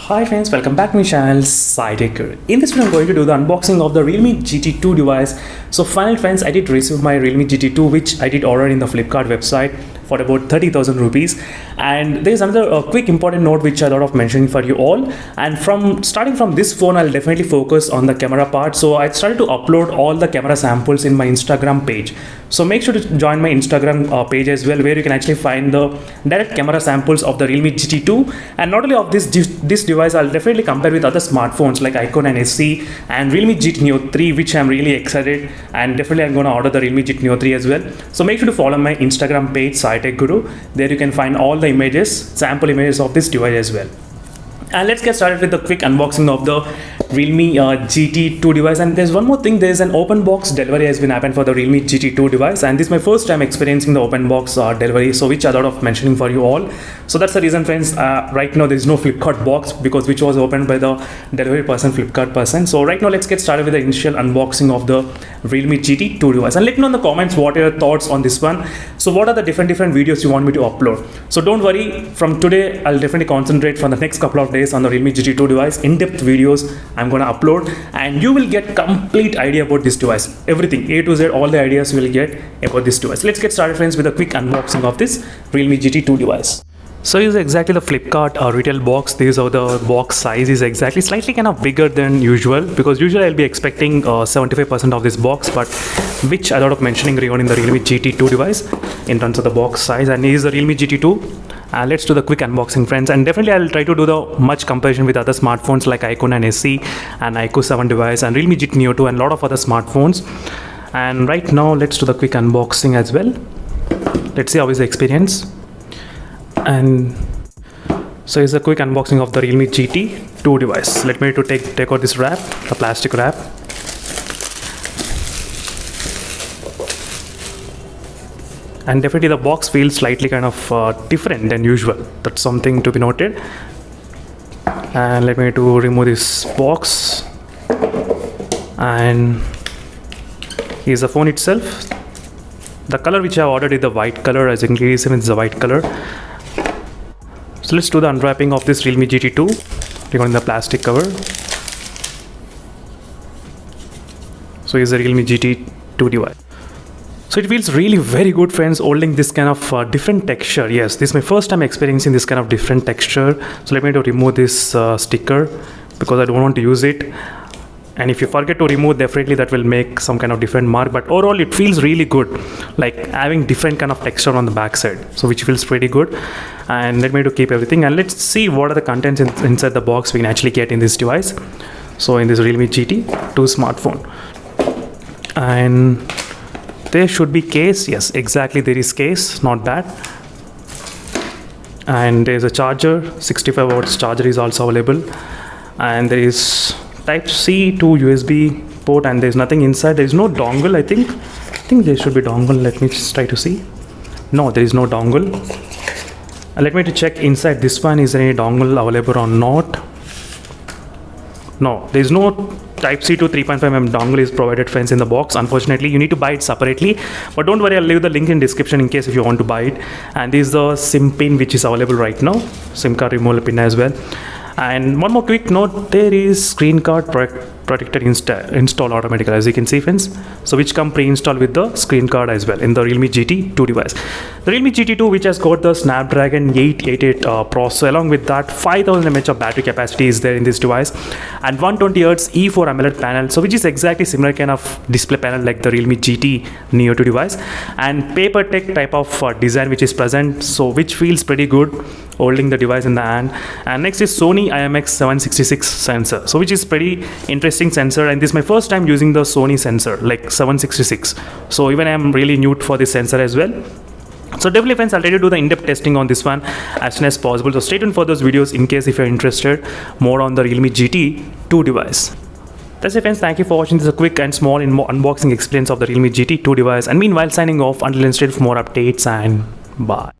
Hi friends, welcome back to my channel SciTech. In this video I'm going to do the unboxing of the Realme GT2 device. So finally friends, I did receive my Realme GT2 which I did order in the Flipkart website for about 30,000 rupees. And there's another quick important note which I thought of mentioning for you all. And starting from this phone, I'll definitely focus on the camera part. So I started to upload all the camera samples in my Instagram page. So make sure to join my Instagram page as well, where you can actually find the direct camera samples of the Realme GT2. And not only of this device, I'll definitely compare with other smartphones like Icon and SE and Realme GT Neo 3, which I'm really excited, and definitely I'm going to order the Realme GT Neo 3 as well. So make sure to follow my Instagram page SciTech Guru. There you can find all the images, sample images of this device as well. And let's get started with the quick unboxing of the Realme GT2 device. And there's one more thing, there's an open box delivery has been happened for the Realme GT2 device, and this is my first time experiencing the open box delivery, so which I thought of mentioning for you all. So that's the reason friends, right now there is no Flipkart box because which was opened by the delivery person, Flipkart person. So right now let's get started with the initial unboxing of the Realme GT2 device, and let me know in the comments what are your thoughts on this one. So what are the different videos you want me to upload? So don't worry, from today I'll definitely concentrate for the next couple of days on the Realme GT2 device. In-depth videos I'm gonna upload, and you will get complete idea about this device. Everything A to Z, all the ideas you will get about this device. Let's get started friends with a quick unboxing of this Realme GT2 device. So this is exactly the Flipkart retail box. This is how the box size is exactly, slightly kind of bigger than usual, because usually I'll be expecting 75% of this box, but which I thought of mentioning regarding the Realme GT2 device in terms of the box size. And this is the Realme GT2. Let's do the quick unboxing friends, and definitely I'll try to do the much comparison with other smartphones like Icon and SE and iQOO 7 device and Realme GT Neo 2 and a lot of other smartphones. And right now let's do the quick unboxing as well. Let's see how is the experience. And so here's a quick unboxing of the Realme GT2 device. Let me take out this wrap, the plastic wrap. And definitely the box feels slightly kind of different than usual. That's something to be noted. And let me to remove this box. And here's the phone itself. The color which I ordered is the white color, as in case it's the white color. So let's do the unwrapping of this Realme GT2 regarding the plastic cover. So here's the Realme GT2 device. So it feels really very good friends, holding this kind of different texture. Yes, this is my first time experiencing this kind of different texture. So let me remove this sticker because I don't want to use it. And if you forget to remove, definitely that will make some kind of different mark. But overall it feels really good, like having different kind of texture on the back side. So which feels pretty good. And let me keep everything, and let's see what are the contents inside the box we can actually get in this device. So in this Realme GT2 smartphone. And there should be case. Yes, exactly, there is case, not bad. And there's a charger, 65 watts charger is also available. And there is type C to USB port, and there's nothing inside. There is no dongle. I think there should be dongle. Let me just try to see. No, there is no dongle. And let me check inside this one, is there any dongle available or not? No, there is no type C to 3.5mm dongle is provided friends in the box. Unfortunately, you need to buy it separately, but don't worry, I'll leave the link in description in case if you want to buy it. And this is the SIM pin which is available right now, SIM card removal pin as well. And one more quick note, there is screen card protector install automatically, as you can see friends, so which come pre-installed with the screen card as well in the Realme GT2 device. The Realme GT2 which has got the Snapdragon 888 processor, along with that 5000 mAh of battery capacity is there in this device, and 120Hz E4 AMOLED panel, so which is exactly similar kind of display panel like the Realme GT Neo 2 device, and paper tech type of design which is present, so which feels pretty good holding the device in the hand. And next is Sony Imx 766 sensor, so which is pretty interesting sensor, and this is my first time using the Sony sensor like 766, so even I am really new for this sensor as well. So definitely friends, I'll try to do the in-depth testing on this one as soon as possible, so stay tuned for those videos in case if you're interested more on the Realme GT2 device. That's it friends, thank you for watching this quick and small unboxing experience of the Realme GT2 device, and meanwhile signing off until instead for more updates, and bye.